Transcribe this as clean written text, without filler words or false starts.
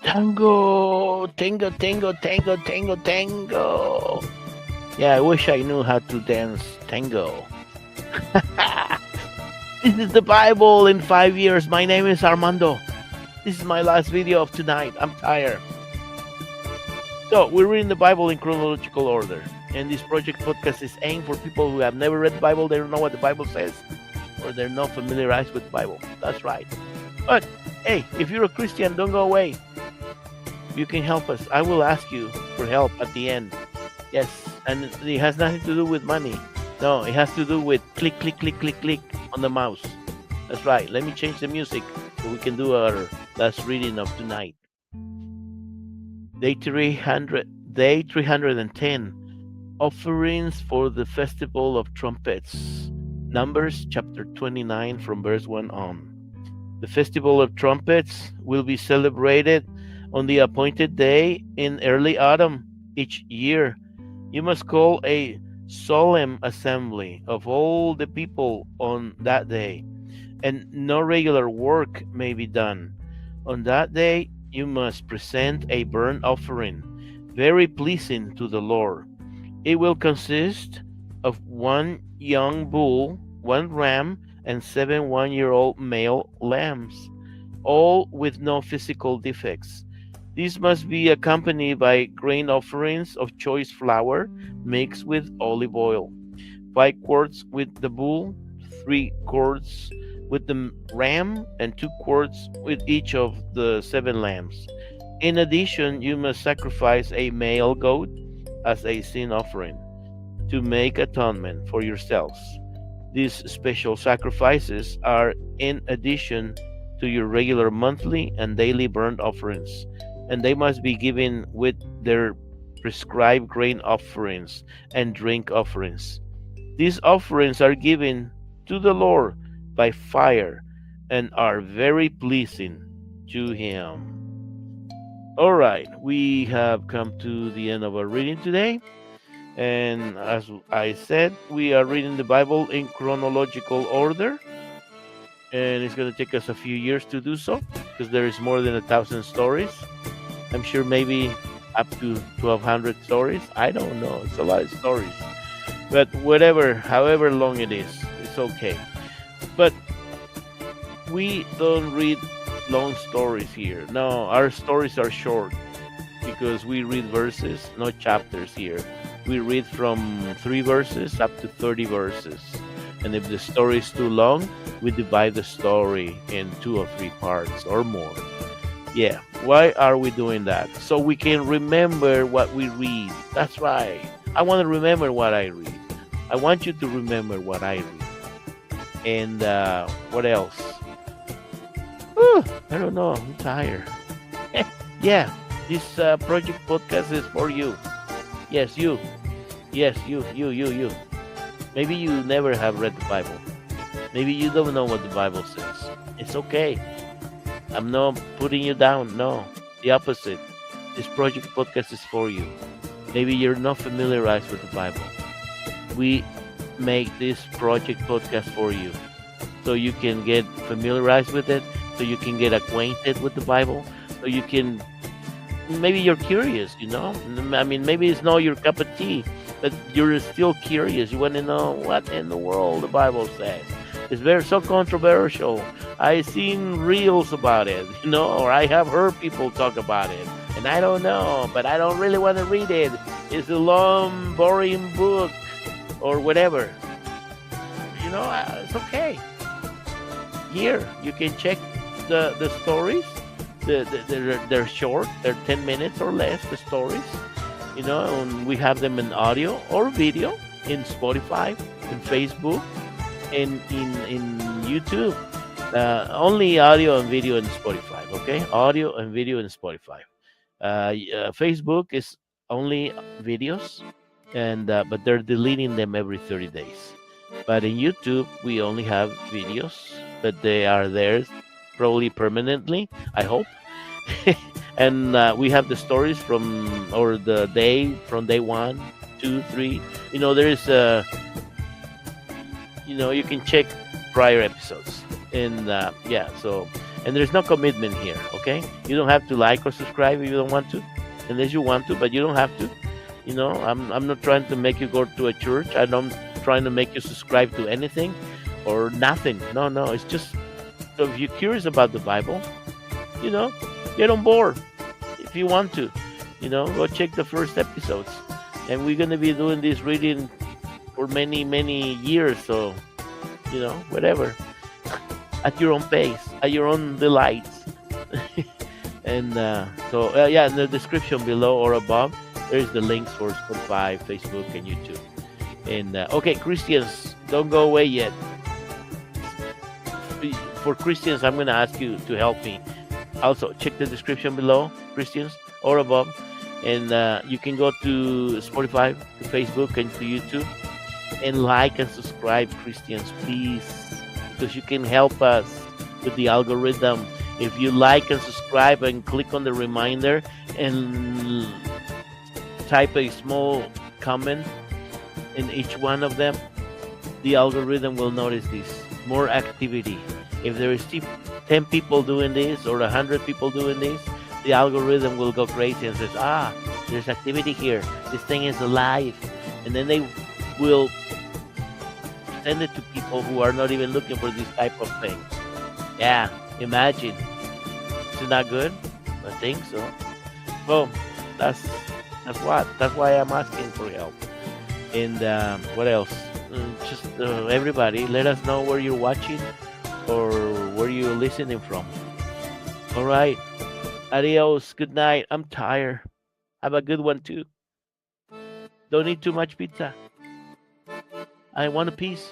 Tango, tango, tango, tango, tango, tango. Yeah, I wish I knew how to dance tango. This is the Bible in 5 years. My name is Armando. This is my last video of tonight. I'm tired. So, we're reading the Bible in chronological order. And this project podcast is aimed for people who have never read the Bible, they don't know what the Bible says, or they're not familiarized with the Bible. That's right. But, hey, if you're a Christian, don't go away. You can help us. I will ask you for help at the end. Yes, and it has nothing to do with money. No, it has to do with click, click, click, click, click on the mouse. That's right. Let me change the music so we can do our last reading of tonight. Day 310. Offerings for the Festival of Trumpets. Numbers chapter 29 from verse 1 on. The Festival of Trumpets will be celebrated on the appointed day in early autumn each year. You must call a solemn assembly of all the people on that day, and no regular work may be done. On that day you must present a burnt offering, very pleasing to the Lord. It will consist of one young bull, one ram, and 7 one-year-old male lambs, all with no physical defects. These must be accompanied by grain offerings of choice flour mixed with olive oil, 5 quarts with the bull, 3 quarts with the ram, and 2 quarts with each of the 7 lambs. In addition, you must sacrifice a male goat as a sin offering to make atonement for yourselves. These special sacrifices are in addition to your regular monthly and daily burnt offerings, and they must be given with their prescribed grain offerings and drink offerings. These offerings are given to the Lord by fire and are very pleasing to Him. All right, we have come to the end of our reading today. And as I said, we are reading the Bible in chronological order. And it's going to take us a few years to do so because there is more than 1,000 stories. I'm sure maybe up to 1,200 stories. I don't know. It's a lot of stories. But whatever, however long it is, it's okay. But we don't read long stories here. No, our stories are short because we read verses, not chapters here. We read from 3 verses up to 30 verses. And if the story is too long, we divide the story in 2 or 3 parts or more. Yeah, why are we doing that? So we can remember what we read. That's right. I want to remember what I read. I want you to remember what I read. And what else? I don't know. I'm tired. Yeah, this project podcast is for you. Yes, you. Yes, you. Maybe you never have read the Bible. Maybe you don't know what the Bible says. It's okay. I'm not putting you down. No, the opposite. This project podcast is for you. Maybe you're not familiarized with the Bible. We make this project podcast for you so you can get familiarized with it, so you can get acquainted with the Bible, so you can, maybe you're curious, you know? I mean, maybe it's not your cup of tea, but you're still curious. You want to know what in the world the Bible says. It's very so controversial. I've seen reels about it, you know, or I have heard people talk about it, and I don't know, but I don't really want to read it. It's a long, boring book, or whatever. You know, it's okay. Here, you can check the stories. They're short. They're 10 minutes or less, the stories. You know, and we have them in audio or video in Spotify, in Facebook, in YouTube. Only audio and video in Spotify, okay? Audio and video in Spotify. Facebook is only videos, and but they're deleting them every 30 days. But in YouTube, we only have videos, but they are there probably permanently, I hope. And we have the stories from, or the day, from day 1, 2, 3. You know, there is you know, you can check prior episodes. And yeah, so, And there's no commitment here, okay? You don't have to like or subscribe if you don't want to, unless you want to, but you don't have to. I'm not trying to make you go to a church. I'm not trying to make you subscribe to anything or nothing. No, no. It's just, so if you're curious about the Bible, you know, get on board if you want to. Go check the first episodes. And we're going to be doing this reading for many, many years. So, whatever. At your own pace, at your own delights. And yeah, in the description below or above, there's the links for Spotify, Facebook, and YouTube. And okay, Christians, don't go away yet. For Christians, I'm going to ask you to help me. Also, check the description below, Christians, or above. And you can go to Spotify, to Facebook, and to YouTube. And like and subscribe, Christians, please. Because you can help us with the algorithm. If you like and subscribe and click on the reminder and type a small comment in each one of them, the algorithm will notice this. More activity. If there is 10 people doing this or 100 people doing this, the algorithm will go crazy and says, there's activity here. This thing is alive. And then they will send it to people who are not even looking for this type of thing. Yeah, imagine. Isn't that good? I think so. Well, that's why I'm asking for help. And what else? Just everybody, let us know where you're watching or where you're listening from. All right. Adios. Good night. I'm tired. Have a good one too. Don't eat too much pizza. I want a piece.